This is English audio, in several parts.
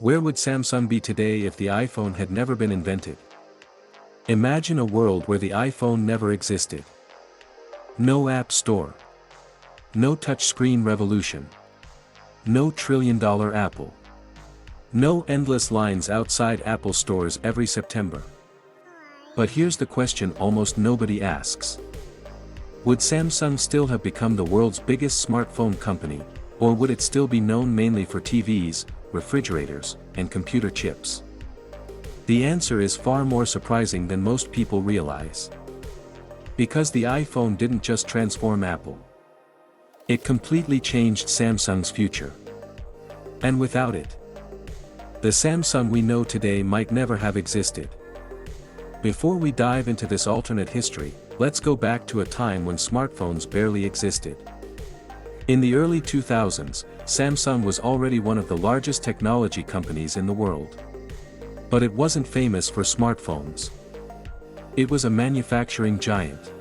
Where would Samsung be today if the iPhone had never been invented? Imagine a world where the iPhone never existed. No App Store. No touchscreen revolution. No trillion-dollar Apple. No endless lines outside Apple stores every September. But here's the question almost nobody asks. Would Samsung still have become the world's biggest smartphone company, or would it still be known mainly for TVs, refrigerators, and computer chips? The answer is far more surprising than most people realize. Because the iPhone didn't just transform Apple. It completely changed Samsung's future. And without it, the Samsung we know today might never have existed. Before we dive into this alternate history, let's go back to a time when smartphones barely existed. In the early 2000s, Samsung was already one of the largest technology companies in the world. But it wasn't famous for smartphones. It was a manufacturing giant.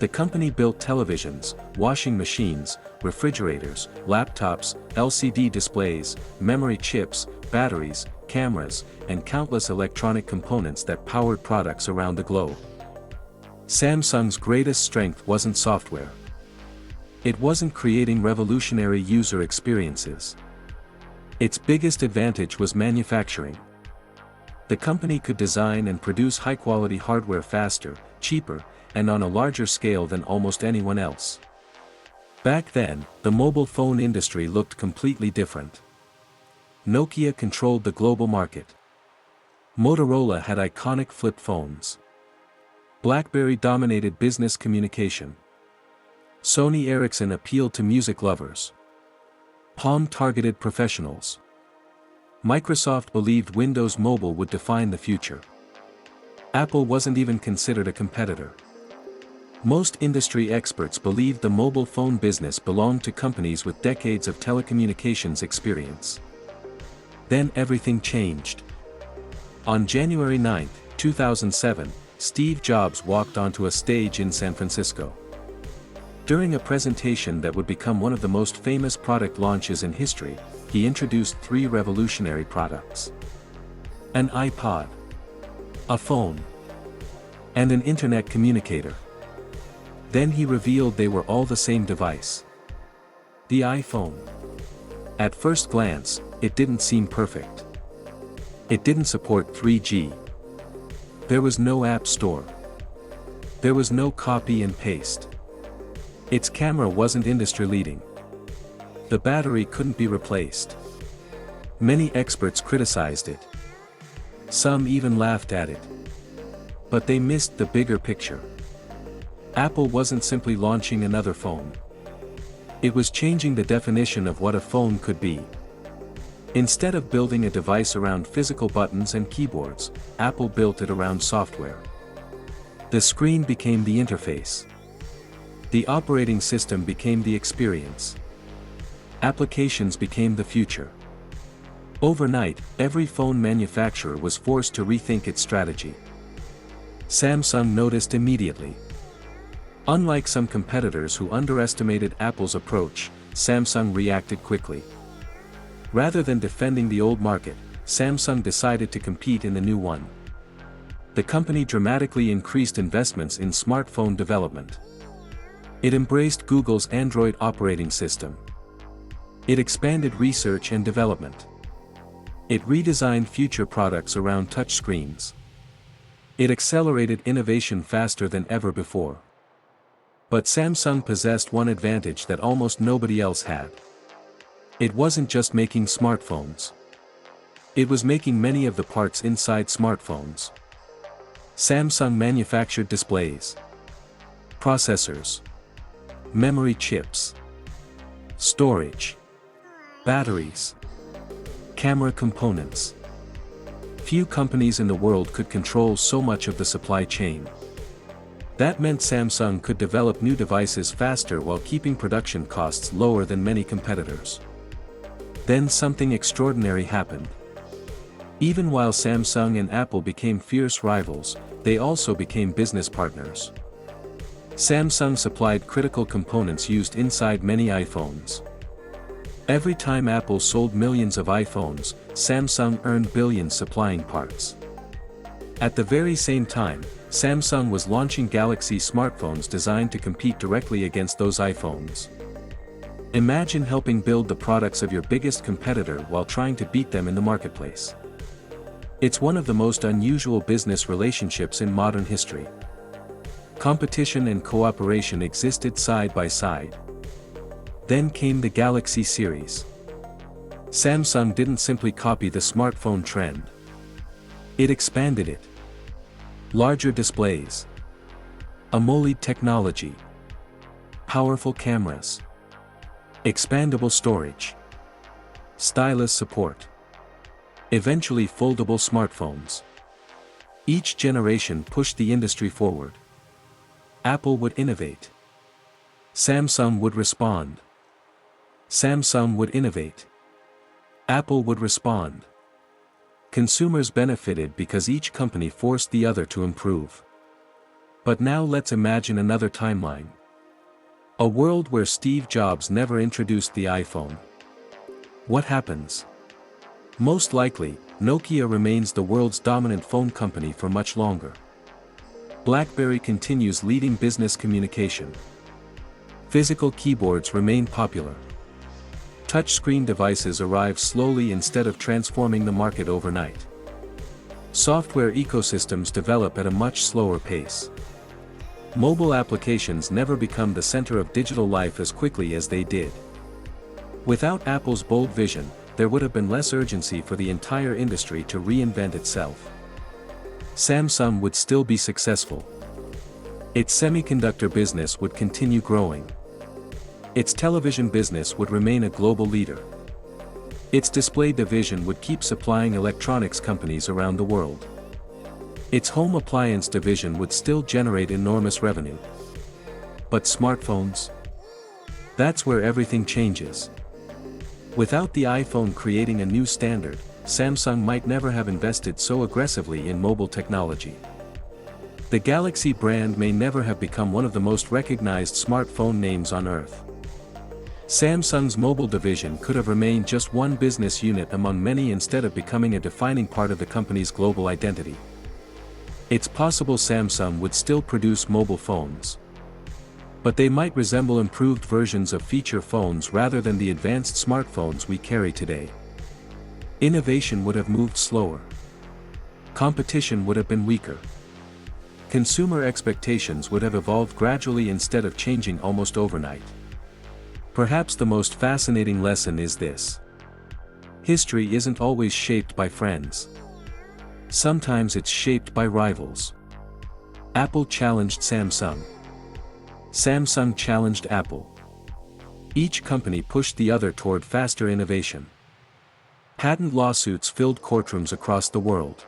The company built televisions, washing machines, refrigerators, laptops, LCD displays, memory chips, batteries, cameras, and countless electronic components that powered products around the globe. Samsung's greatest strength wasn't software. It wasn't creating revolutionary user experiences. Its biggest advantage was manufacturing. The company could design and produce high-quality hardware faster, cheaper, and on a larger scale than almost anyone else. Back then, the mobile phone industry looked completely different. Nokia controlled the global market. Motorola had iconic flip phones. BlackBerry dominated business communication. Sony Ericsson appealed to music lovers. Palm targeted professionals. Microsoft believed Windows Mobile would define the future. Apple wasn't even considered a competitor. Most industry experts believed the mobile phone business belonged to companies with decades of telecommunications experience. Then everything changed. On January 9, 2007, Steve Jobs walked onto a stage in San Francisco. During a presentation that would become one of the most famous product launches in history, he introduced three revolutionary products: an iPod, a phone, and an internet communicator. Then he revealed they were all the same device. The iPhone. At first glance, it didn't seem perfect. It didn't support 3G. There was no app store. There was no copy and paste. Its camera wasn't industry-leading. The battery couldn't be replaced. Many experts criticized it. Some even laughed at it. But they missed the bigger picture. Apple wasn't simply launching another phone. It was changing the definition of what a phone could be. Instead of building a device around physical buttons and keyboards, Apple built it around software. The screen became the interface. The operating system became the experience. Applications became the future. Overnight, every phone manufacturer was forced to rethink its strategy. Samsung noticed immediately. Unlike some competitors who underestimated Apple's approach, Samsung reacted quickly. Rather than defending the old market, Samsung decided to compete in the new one. The company dramatically increased investments in smartphone development. It embraced Google's Android operating system. It expanded research and development. It redesigned future products around touchscreens. It accelerated innovation faster than ever before. But Samsung possessed one advantage that almost nobody else had. It wasn't just making smartphones. It was making many of the parts inside smartphones. Samsung manufactured displays, processors, memory chips, storage, batteries, camera components. Few companies in the world could control so much of the supply chain. That meant Samsung could develop new devices faster while keeping production costs lower than many competitors. Then something extraordinary happened. Even while Samsung and Apple became fierce rivals, they also became business partners. Samsung supplied critical components used inside many iPhones. Every time Apple sold millions of iPhones, Samsung earned billions supplying parts. At the very same time, Samsung was launching Galaxy smartphones designed to compete directly against those iPhones. Imagine helping build the products of your biggest competitor while trying to beat them in the marketplace. It's one of the most unusual business relationships in modern history. Competition and cooperation existed side by side. Then came the Galaxy series. Samsung didn't simply copy the smartphone trend. It expanded it. Larger displays, AMOLED technology, powerful cameras, expandable storage, stylus support. Eventually foldable smartphones. Each generation pushed the industry forward. Apple would innovate. Samsung would respond. Samsung would innovate. Apple would respond. Consumers benefited because each company forced the other to improve. But now let's imagine another timeline. A world where Steve Jobs never introduced the iPhone. What happens? Most likely, Nokia remains the world's dominant phone company for much longer. BlackBerry continues leading business communication. Physical keyboards remain popular. Touchscreen devices arrive slowly instead of transforming the market overnight. Software ecosystems develop at a much slower pace. Mobile applications never become the center of digital life as quickly as they did. Without Apple's bold vision, there would have been less urgency for the entire industry to reinvent itself. Samsung would still be successful. Its semiconductor business would continue growing. Its television business would remain a global leader. Its display division would keep supplying electronics companies around the world. Its home appliance division would still generate enormous revenue. But smartphones? That's where everything changes. Without the iPhone creating a new standard, Samsung might never have invested so aggressively in mobile technology. The Galaxy brand may never have become one of the most recognized smartphone names on earth. Samsung's mobile division could have remained just one business unit among many instead of becoming a defining part of the company's global identity. It's possible Samsung would still produce mobile phones. But they might resemble improved versions of feature phones rather than the advanced smartphones we carry today. Innovation would have moved slower. Competition would have been weaker. Consumer expectations would have evolved gradually instead of changing almost overnight. Perhaps the most fascinating lesson is this. History isn't always shaped by friends. Sometimes it's shaped by rivals. Apple challenged Samsung. Samsung challenged Apple. Each company pushed the other toward faster innovation. Patent lawsuits filled courtrooms across the world.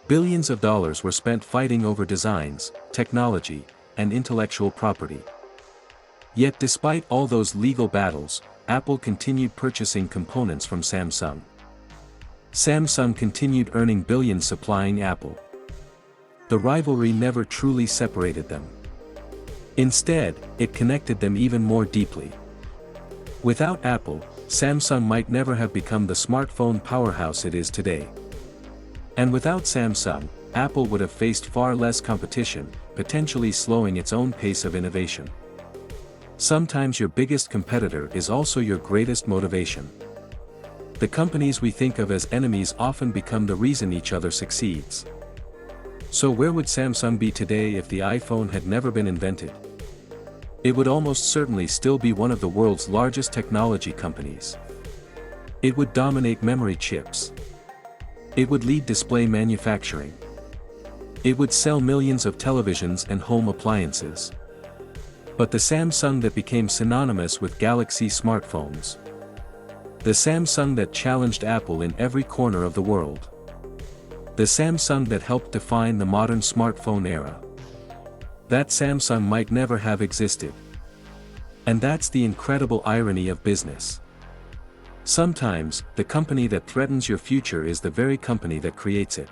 Billions of dollars were spent fighting over designs, technology, and intellectual property. Yet despite all those legal battles, Apple continued purchasing components from Samsung. Samsung continued earning billions supplying Apple. The rivalry never truly separated them. Instead, it connected them even more deeply. Without Apple, Samsung might never have become the smartphone powerhouse it is today. And without Samsung, Apple would have faced far less competition, potentially slowing its own pace of innovation. Sometimes your biggest competitor is also your greatest motivation. The companies we think of as enemies often become the reason each other succeeds. So where would Samsung be today if the iPhone had never been invented? It would almost certainly still be one of the world's largest technology companies. It would dominate memory chips. It would lead display manufacturing. It would sell millions of televisions and home appliances. But the Samsung that became synonymous with Galaxy smartphones. The Samsung that challenged Apple in every corner of the world. The Samsung that helped define the modern smartphone era. That Samsung might never have existed. And that's the incredible irony of business. Sometimes, the company that threatens your future is the very company that creates it.